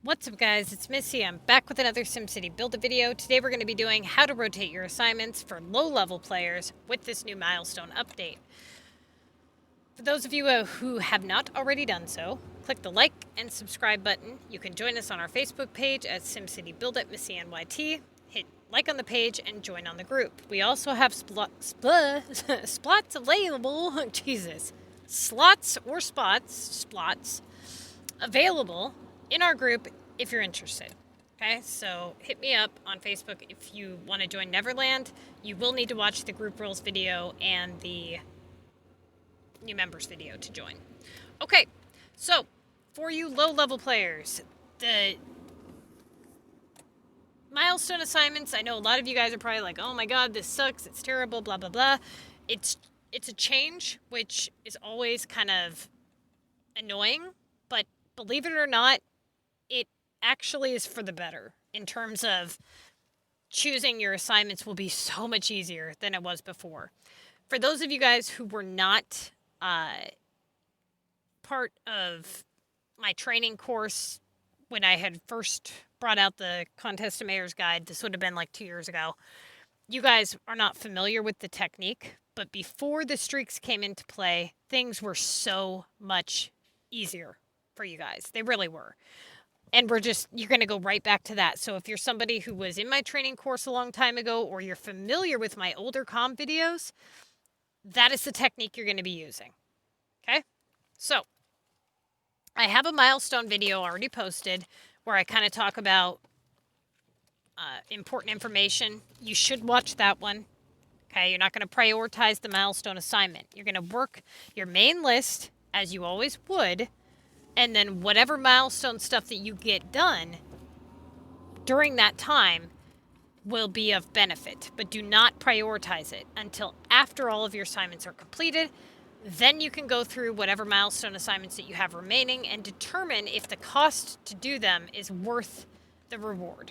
What's up guys, it's Missy. I'm back with another SimCity build a video. Today we're going to be doing how to rotate your assignments for low level players with this new milestone update. For those of you who have not already done so, click the like and subscribe button. You can join us on our Facebook page at SimCity Build It MissyAnne. Hit like on the page and join on the group. We also have slots available. Jesus. Slots available in our group if you're interested. Okay, so hit me up on Facebook if you want to join Neverland. You will need to watch the group rules video and the new members video to join. Okay, so for you low level players, the milestone assignments, I know a lot of you guys are probably like, oh my god, this sucks, it's terrible, blah blah blah. It's a change, which is always kind of annoying, but believe it or not, it actually is for the better in terms of choosing your assignments will be so much easier than it was before. For those of you guys who were not part of my training course when I had first brought out the Contest of Mayor's Guide, this would have been like 2 years ago, you guys are not familiar with the technique, but before the streaks came into play, things were so much easier for you guys. They really were. And you're going to go right back to that. So if you're somebody who was in my training course a long time ago, or you're familiar with my older comm videos, that is the technique you're going to be using. Okay? So I have a milestone video already posted where I kind of talk about important information. You should watch that one. Okay? You're not going to prioritize the milestone assignment. You're going to work your main list as you always would. And then whatever milestone stuff that you get done during that time will be of benefit. But do not prioritize it until after all of your assignments are completed. Then you can go through whatever milestone assignments that you have remaining and determine if the cost to do them is worth the reward.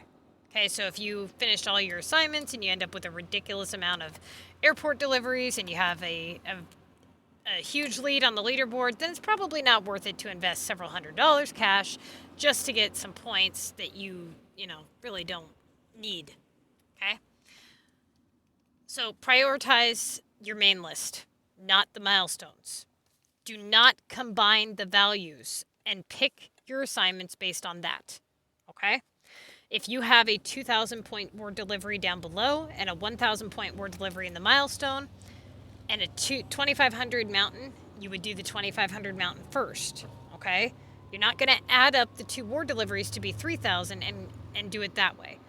Okay, so if you finished all your assignments and you end up with a ridiculous amount of airport deliveries and you have a huge lead on the leaderboard, then it's probably not worth it to invest several $100s cash just to get some points that you really don't need. Okay? So prioritize your main list, not the milestones. Do not combine the values and pick your assignments based on that. Okay? If you have a 2,000 point ward delivery down below and a 1,000 point ward delivery in the milestone, and a 2,500 mountain, you would do the 2,500 mountain first, okay? You're not going to add up the two war deliveries to be 3,000 and do it that way.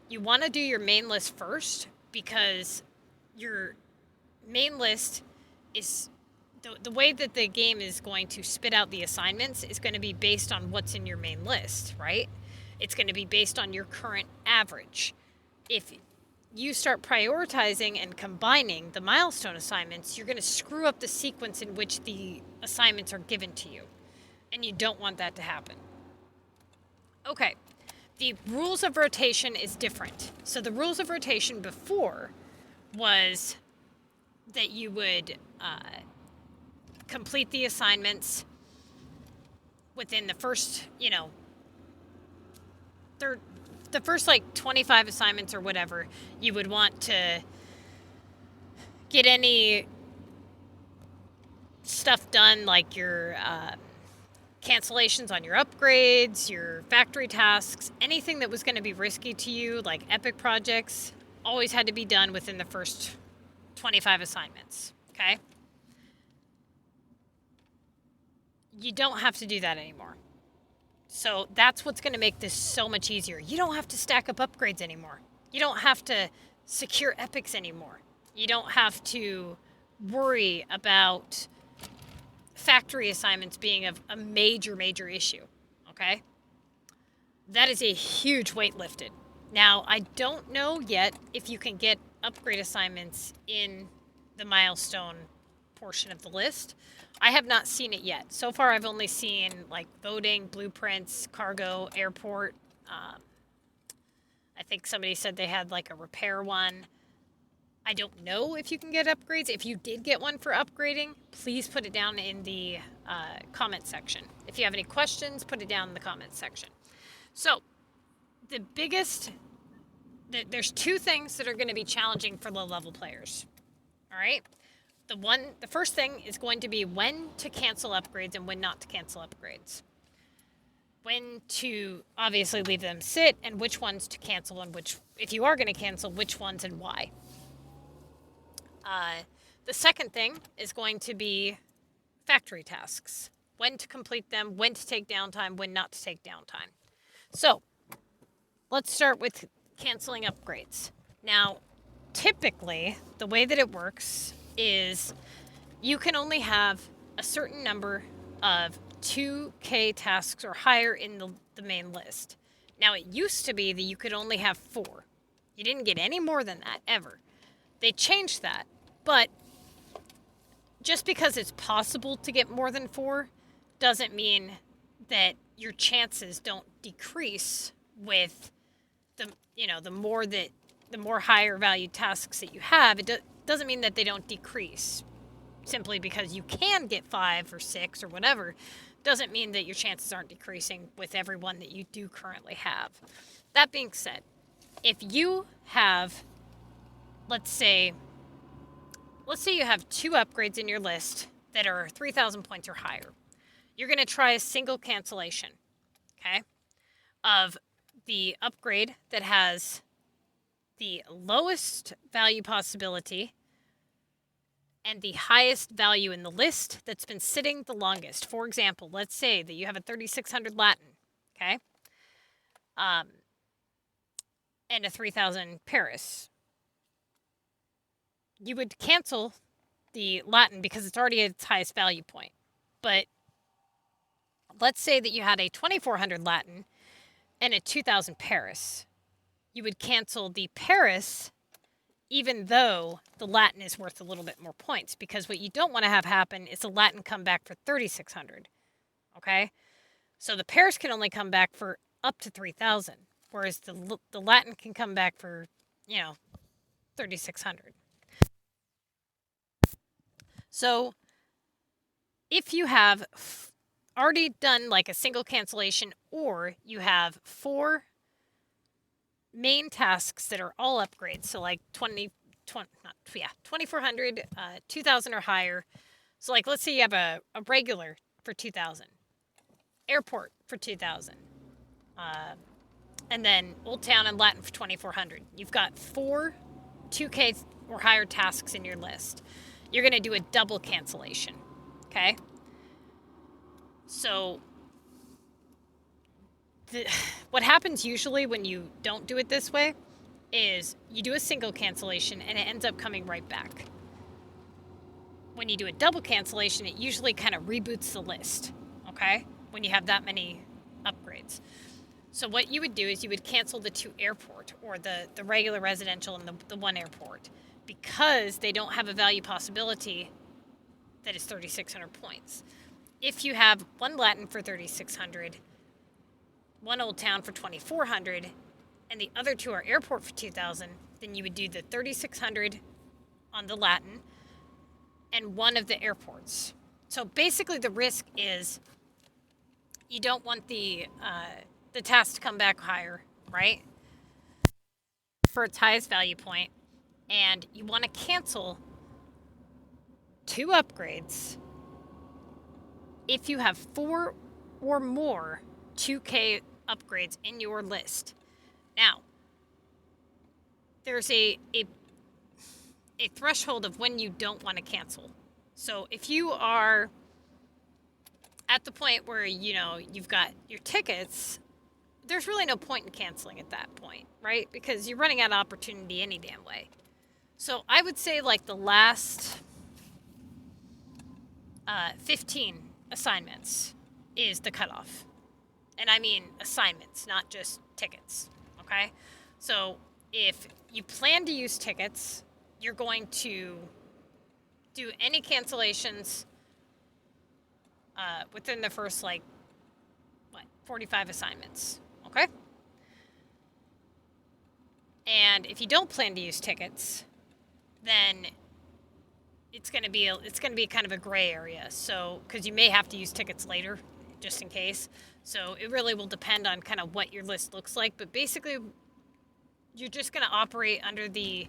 You want to do your main list first because your main list is the way that the game is going to spit out the assignments is going to be based on what's in your main list, right? It's going to be based on your current average. If you start prioritizing and combining the milestone assignments, you're going to screw up the sequence in which the assignments are given to you. And you don't want that to happen. Okay, the rules of rotation is different. So the rules of rotation before was that you would complete the assignments within the first, the first 25 assignments or whatever. You would want to get any stuff done, like your cancellations on your upgrades, your factory tasks, anything that was going to be risky to you, like epic projects, always had to be done within the first 25 assignments. Okay? You don't have to do that anymore. So that's what's going to make this so much easier. You don't have to stack up upgrades anymore. You don't have to secure epics anymore. You don't have to worry about factory assignments being a major, major issue. Okay? That is a huge weight lifted. Now, I don't know yet if you can get upgrade assignments in the milestone portion of the list. I have not seen it yet. So far, I've only seen voting, blueprints, cargo, airport. I think somebody said they had a repair one. I don't know if you can get upgrades. If you did get one for upgrading, please put it down in the comment section. If you have any questions, put it down in the comment section. So, the biggest, there's two things that are going to be challenging for low-level players. All right? The first thing is going to be when to cancel upgrades and when not to cancel upgrades. When to obviously leave them sit and which ones to cancel and which, if you are going to cancel, which ones and why. The second thing is going to be factory tasks. When to complete them, when to take downtime, when not to take downtime. So, let's start with canceling upgrades. Now, typically, the way that it works is you can only have a certain number of 2K tasks or higher in the main list. Now, it used to be that you could only have 4. You didn't get any more than that, ever. They changed that, but just because it's possible to get more than 4 doesn't mean that your chances don't decrease with the more higher value tasks that you have. It doesn't mean that they don't decrease. Simply because you can get 5 or 6 or whatever doesn't mean that your chances aren't decreasing with every one that you do currently have. That being said, if you have, let's say you have 2 upgrades in your list that are 3,000 points or higher, you're going to try a single cancellation, okay, of the upgrade that has the lowest value possibility and the highest value in the list that's been sitting the longest. For example, let's say that you have a 3600 Latin, okay, and a 3000 Paris. You would cancel the Latin because it's already at its highest value point. But let's say that you had a 2400 Latin and a 2000 Paris. You would cancel the Paris even though the Latin is worth a little bit more points, because what you don't want to have happen is the Latin come back for 3,600, okay? So the Paris can only come back for up to 3,000, whereas the Latin can come back for, 3,600. So if you have already done like a single cancellation, or you have 4 main tasks that are all upgrades, so like 2400, 2000 or higher. So like let's say you have a regular for 2000, airport for 2000, and then Old Town and Latin for 2400. You've got 4 2K or higher tasks in your list. You're going to do a double cancellation, okay? So what happens usually when you don't do it this way is you do a single cancellation and it ends up coming right back. When you do a double cancellation, it usually kind of reboots the list, okay? When you have that many upgrades. So what you would do is you would cancel the 2 airport, or the regular residential and the 1 airport, because they don't have a value possibility that is 3,600 points. If you have 1 Latin for 3,600, 1 Old Town for 2,400, and the other 2 are airport for 2,000, then you would do the 3,600 on the Latin and 1 of the airports. So basically the risk is you don't want the task to come back higher, right, for its highest value point, and you want to cancel 2 upgrades if you have 4 or more 2K upgrades in your list. Now, there's a threshold of when you don't want to cancel. So if you are at the point where, you've got your tickets, there's really no point in canceling at that point, right? Because you're running out of opportunity any damn way. So I would say like the last 15 assignments is the cutoff. And I mean assignments, not just tickets, okay? So if you plan to use tickets, you're going to do any cancellations within the first, 45 assignments, okay? And if you don't plan to use tickets, then it's going to be kind of a gray area. So, because you may have to use tickets later, just in case. So it really will depend on kind of what your list looks like. But basically, you're just going to operate under the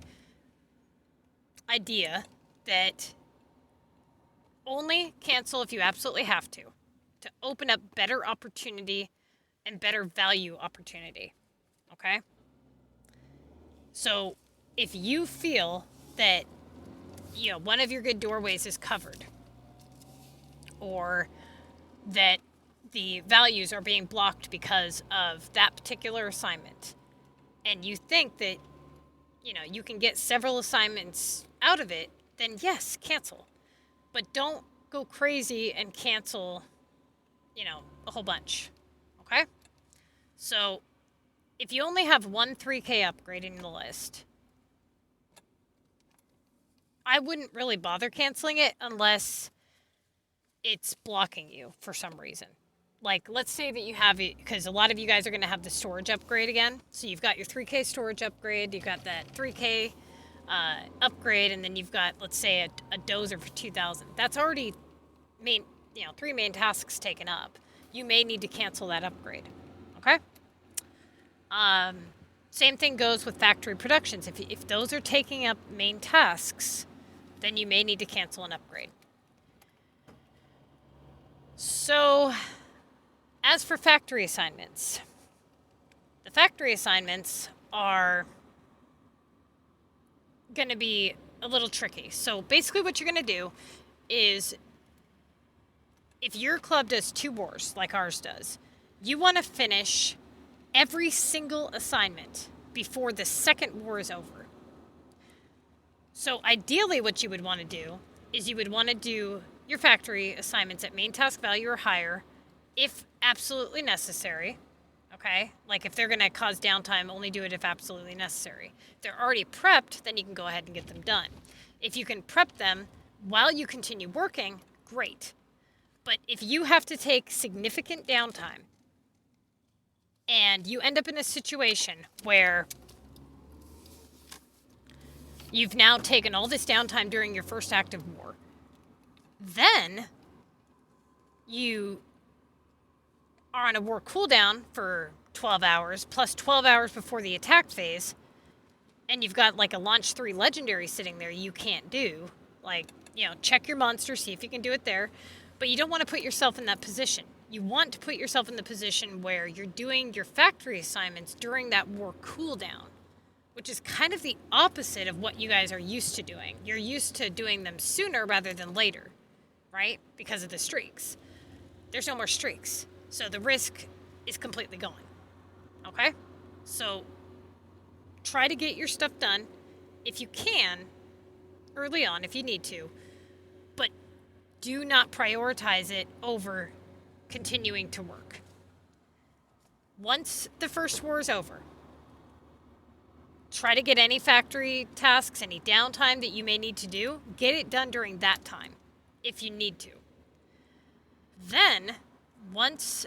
idea that only cancel if you absolutely have to open up better opportunity and better value opportunity. Okay? So if you feel that, you know, one of your good doorways is covered, or that the values are being blocked because of that particular assignment, and you think that, you know, you can get several assignments out of it, then yes, cancel. But don't go crazy and cancel, you know, a whole bunch. Okay? So if you only have one 3K upgrade in the list, I wouldn't really bother canceling it unless it's blocking you for some reason. Like, let's say that you have it, because a lot of you guys are going to have the storage upgrade again. So you've got your 3K storage upgrade, you've got that 3K upgrade, and then you've got, let's say, a dozer for 2,000. That's already three main tasks taken up. You may need to cancel that upgrade. Okay? Same thing goes with factory productions. If those are taking up main tasks, then you may need to cancel an upgrade. So, as for factory assignments, the factory assignments are going to be a little tricky. So basically what you're going to do is, if your club does 2 wars like ours does, you want to finish every single assignment before the second war is over. So ideally what you would want to do is you would want to do your factory assignments at main task value or higher if absolutely necessary. Okay? Like if they're going to cause downtime, only do it if absolutely necessary. If they're already prepped, then you can go ahead and get them done. If you can prep them while you continue working, great. But if you have to take significant downtime and you end up in a situation where you've now taken all this downtime during your first active war, then you are on a war cooldown for 12 hours, plus 12 hours before the attack phase, and you've got like a launch 3 legendary sitting there you can't do. Like, you know, check your monster, see if you can do it there. But you don't want to put yourself in that position. You want to put yourself in the position where you're doing your factory assignments during that war cooldown, which is kind of the opposite of what you guys are used to doing. You're used to doing them sooner rather than later, right? Because of the streaks. There's no more streaks. So the risk is completely gone. Okay? So try to get your stuff done if you can early on, if you need to. But do not prioritize it over continuing to work. Once the first war is over, try to get any factory tasks, any downtime that you may need to do, get it done during that time, if you need to. Then, once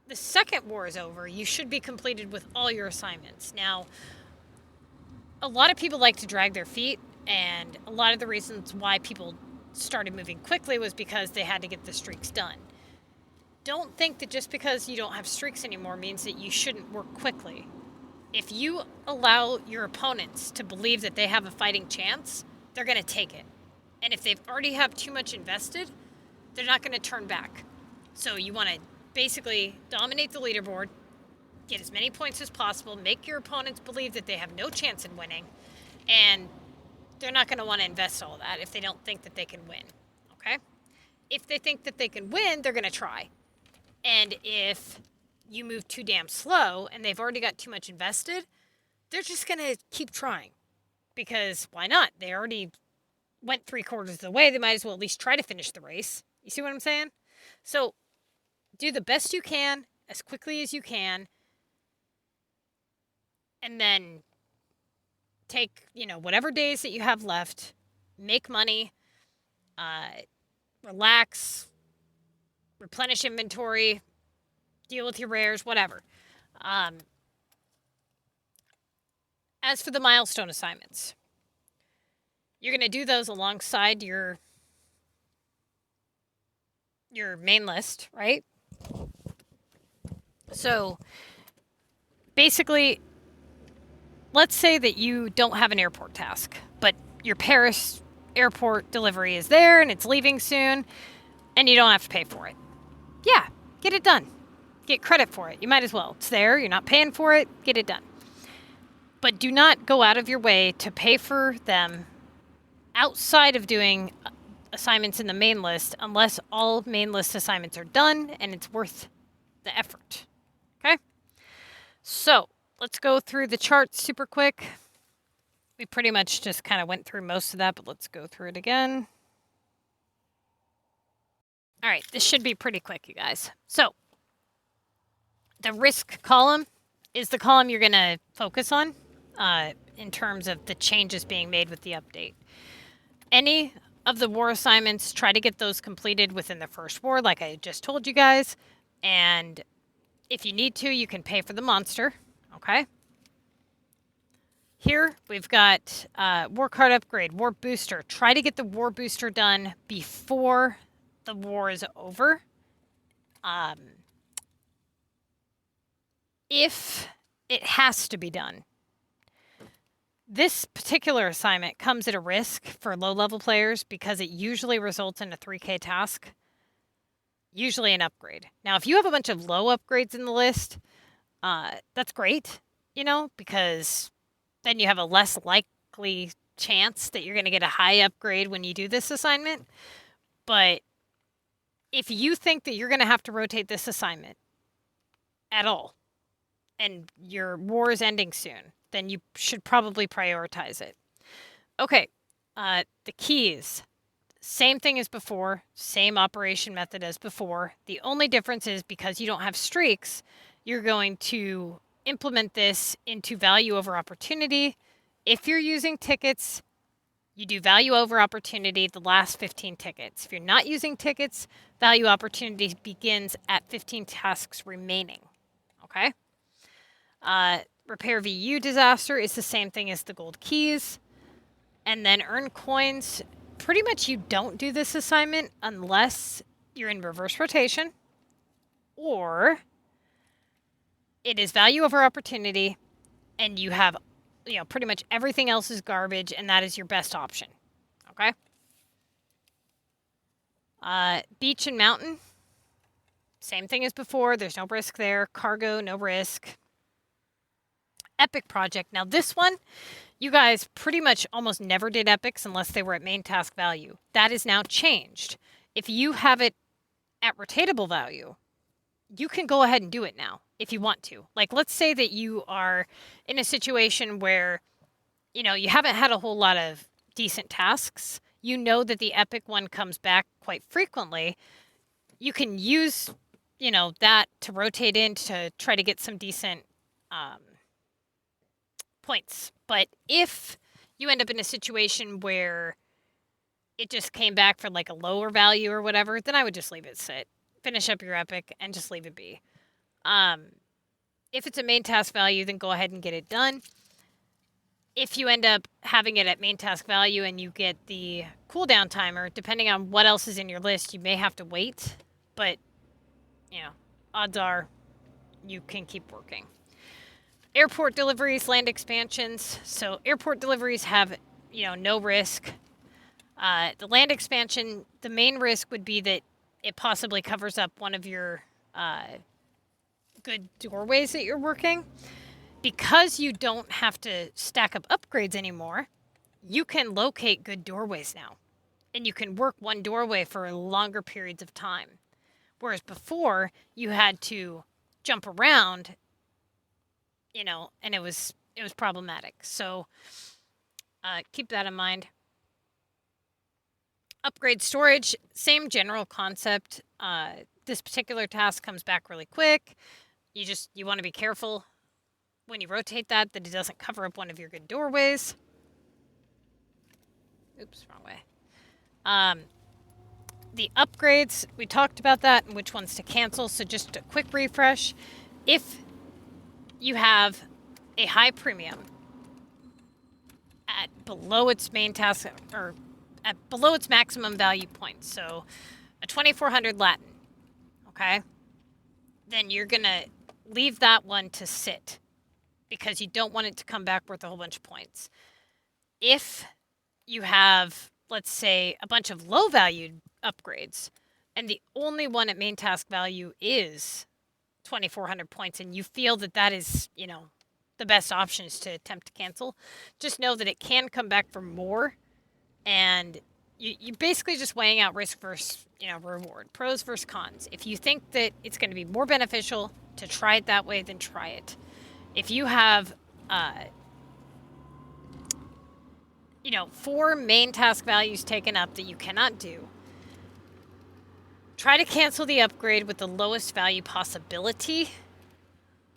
the second war is over, you should be completed with all your assignments. Now, a lot of people like to drag their feet, and a lot of the reasons why people started moving quickly was because they had to get the streaks done. Don't think that just because you don't have streaks anymore means that you shouldn't work quickly. If you allow your opponents to believe that they have a fighting chance, they're going to take it. And if they've already have too much invested, they're not going to turn back. So you want to basically dominate the leaderboard, get as many points as possible, make your opponents believe that they have no chance in winning, and they're not going to want to invest all of that if they don't think that they can win. Okay? If they think that they can win, they're going to try. And if you move too damn slow and they've already got too much invested, they're just going to keep trying. Because why not? They already went 3/4 of the way. They might as well at least try to finish the race. You see what I'm saying? So do the best you can as quickly as you can. And then take, whatever days that you have left, make money, relax, replenish inventory, deal with your rares, whatever. As for the milestone assignments, you're going to do those alongside your main list, right? So basically, let's say that you don't have an airport task, but your Paris airport delivery is there and it's leaving soon, and you don't have to pay for it. Yeah, get it done. Get credit for it. You might as well. It's there. You're not paying for it. Get it done. But do not go out of your way to pay for them outside of doing assignments in the main list unless all main list assignments are done and it's worth the effort. Okay? So let's go through the charts super quick. We pretty much just kind of went through most of that, but let's go through it again. All right, this should be pretty quick, you guys. So the risk column is the column you're going to focus on in terms of the changes being made with the update. Any of the war assignments, try to get those completed within the first war, like I just told you guys. And if you need to, you can pay for the monster, okay? Here, we've got war card upgrade, war booster. Try to get the war booster done before the war is over. If it has to be done. This particular assignment comes at a risk for low-level players because it usually results in a 3K task, usually an upgrade. Now, if you have a bunch of low upgrades in the list, that's great, you know, because then you have a less likely chance that you're going to get a high upgrade when you do this assignment. But if you think that you're going to have to rotate this assignment at all, and your war is ending soon, then you should probably prioritize it. Okay, the keys. Same thing as before, same operation method as before. The only difference is because you don't have streaks, you're going to implement this into value over opportunity. If you're using tickets, you do value over opportunity the last 15 tickets. If you're not using tickets, value opportunity begins at 15 tasks remaining. Okay? Repair VU disaster is the same thing as the gold keys. And then earn coins. Pretty much you don't do this assignment unless you're in reverse rotation or it is value over opportunity and you have, you know, pretty much everything else is garbage and that is your best option. Okay? Beach and mountain. Same thing as before. There's no risk there. Cargo, no risk. Epic project. Now this one, you guys pretty much almost never did epics unless they were at main task value. That is now changed. If you have it at rotatable value, you can go ahead and do it now if you want to. Like, let's say that you are in a situation where, you know, you haven't had a whole lot of decent tasks. You know that the epic one comes back quite frequently. You can use, you know, that to rotate in to try to get some decent points. But if you end up in a situation where it just came back for like a lower value or whatever, then I would just leave it sit. Finish up your epic and just leave it be. If it's a main task value, then go ahead and get it done. If you end up having it at main task value and you get the cooldown timer, depending on what else is in your list, you may have to wait. But, you know, odds are you can keep working. Airport deliveries, land expansions. So airport deliveries have, you know, no risk. The land expansion, the main risk would be that it possibly covers up one of your good doorways that you're working. Because you don't have to stack up upgrades anymore, you can locate good doorways now. And you can work one doorway for longer periods of time. Whereas before, you had to jump around, you know, and it was problematic. So keep that in mind. Upgrade storage, same general concept. This particular task comes back really quick. You want to be careful when you rotate that it doesn't cover up one of your good doorways. Oops, wrong way. The upgrades, we talked about that and which ones to cancel. So just a quick refresh. If you have a high premium at below its main task or at below its maximum value point, so a 2400 Latin, okay, then you're gonna leave that one to sit because you don't want it to come back worth a whole bunch of points. If you have, let's say, a bunch of low valued upgrades and the only one at main task value is 2,400 points and you feel that that is, the best option is to attempt to cancel, just know that it can come back for more, and you're basically just weighing out risk versus, reward, pros versus cons. If you think that it's going to be more beneficial to try it that way, then try it. If you have, 4 main task values taken up that you cannot do, try to cancel the upgrade with the lowest value possibility.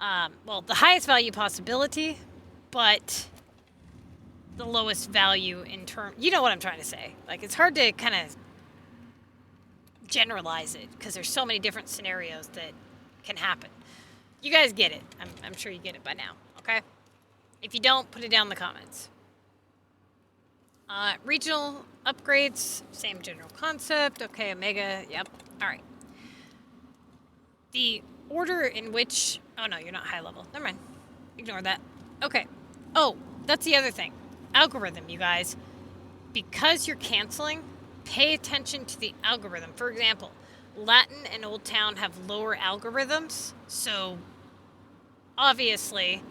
The highest value possibility, but the lowest value in term. You know what I'm trying to say. Like, it's hard to kind of generalize it because there's so many different scenarios that can happen. You guys get it. I'm sure you get it by now, okay? If you don't, put it down in the comments. Regional upgrades, same general concept. Okay, Omega, yep. All right. The order in which... Oh, no, you're not high level. Never mind. Ignore that. Okay. Oh, that's the other thing. Algorithm, you guys. Because you're canceling, pay attention to the algorithm. For example, Latin and Old Town have lower algorithms. So, obviously,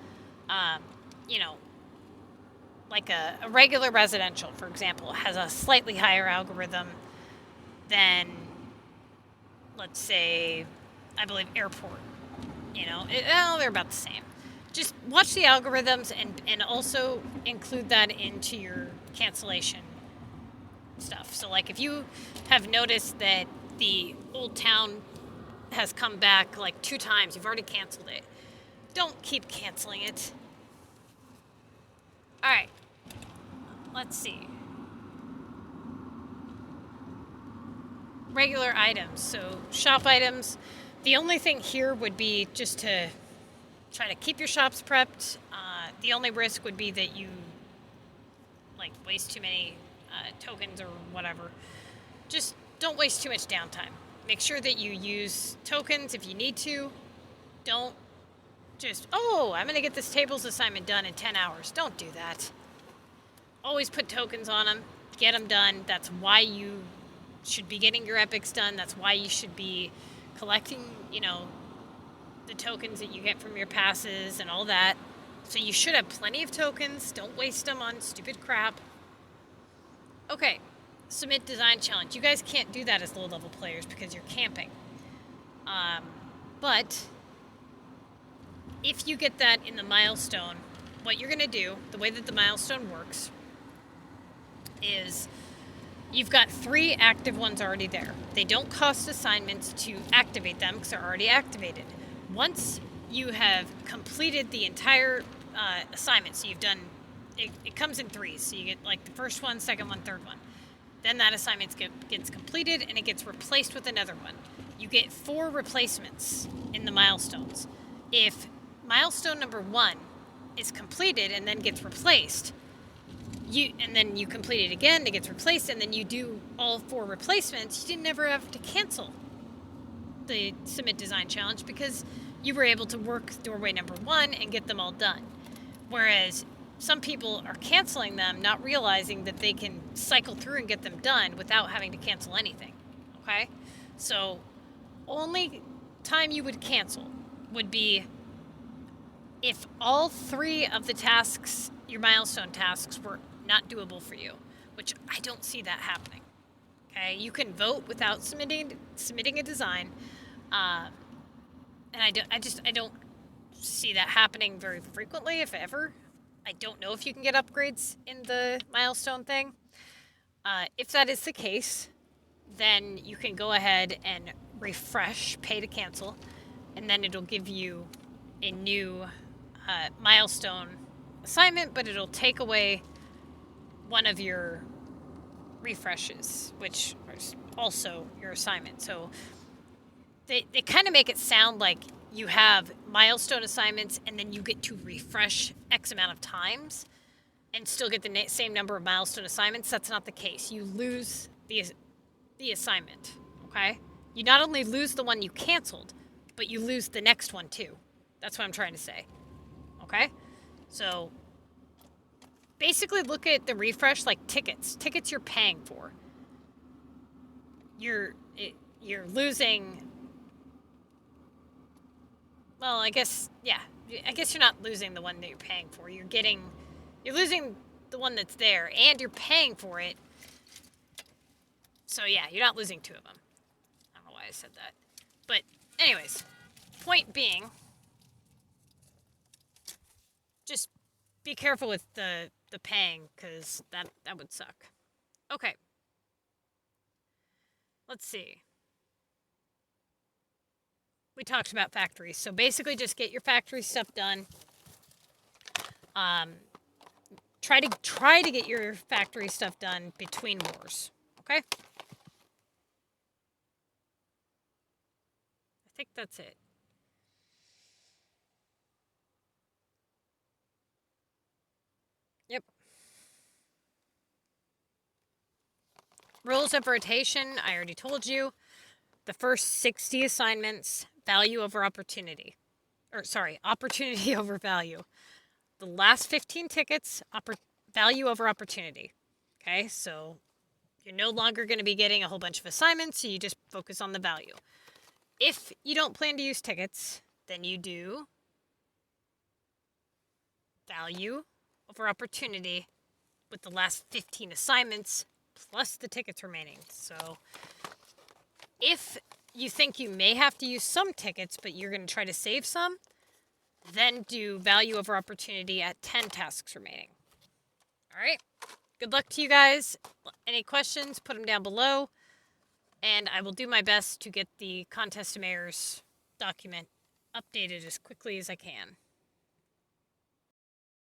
like a regular residential, for example, has a slightly higher algorithm than, let's say, I believe, airport. They're about the same. Just watch the algorithms and also include that into your cancellation stuff. So, like, if you have noticed that the Old Town has come back like 2 times, you've already canceled it. Don't keep canceling it. All right. Let's see. Regular items. So, shop items. The only thing here would be just to try to keep your shops prepped. The only risk would be that you waste too many tokens or whatever. Just don't waste too much downtime. Make sure that you use tokens if you need to. Don't just, I'm going to get this tables assignment done in 10 hours. Don't do that. Always put tokens on them. Get them done. That's why you should be getting your epics done. That's why you should be collecting, the tokens that you get from your passes and all that. So you should have plenty of tokens. Don't waste them on stupid crap. Okay, submit design challenge. You guys can't do that as low-level players because you're camping. But if you get that in the milestone, what you're going to do, the way that the milestone works, is you've got 3 active ones already there. They don't cost assignments to activate them because they're already activated. Once you have completed the entire assignment, so you've done, it comes in 3s. So you get the first one, second one, third one. Then that assignment gets completed and it gets replaced with another one. You get 4 replacements in the milestones. If milestone number 1 is completed and then gets replaced, and then you complete it again, it gets replaced, and then you do all 4 replacements, you didn't ever have to cancel the submit design challenge because you were able to work doorway number 1 and get them all done. Whereas some people are canceling them, not realizing that they can cycle through and get them done without having to cancel anything. Okay? So, only time you would cancel would be if all 3 of the tasks, your milestone tasks, were not doable for you, which I don't see that happening. Okay, you can vote without submitting a design, and I don't see that happening very frequently, if ever. I don't know if you can get upgrades in the milestone thing. If that is the case, then you can go ahead and refresh, pay to cancel, and then it'll give you a new milestone assignment, but it'll take away one of your refreshes, which is also your assignment. So they kind of make it sound like you have milestone assignments and then you get to refresh X amount of times and still get the same number of milestone assignments. That's not the case. You lose the assignment, okay? You not only lose the one you canceled, but you lose the next one too. That's what I'm trying to say. Okay? So basically look at the refresh like tickets. Tickets you're paying for. You're losing. Well, I guess you're not losing the one that you're paying for. You're losing the one that's there, and you're paying for it. So yeah, you're not losing two of them. I don't know why I said that, but anyways, point being, just be careful with the paying, because that would suck. Okay. Let's see. We talked about factories. So basically just get your factory stuff done. Try to get your factory stuff done between wars. Okay? I think that's it. Yep. Rules of rotation, I already told you. The first 60 assignments, value over opportunity. Or sorry, opportunity over value. The last 15 tickets, value over opportunity. Okay, so you're no longer going to be getting a whole bunch of assignments, so you just focus on the value. If you don't plan to use tickets, then you do value over opportunity with the last 15 assignments plus the tickets remaining. So if you think you may have to use some tickets, but you're going to try to save some, then do value over opportunity at 10 tasks remaining. All right. Good luck to you guys. Any questions, put them down below. And I will do my best to get the Contest of Mayors document updated as quickly as I can.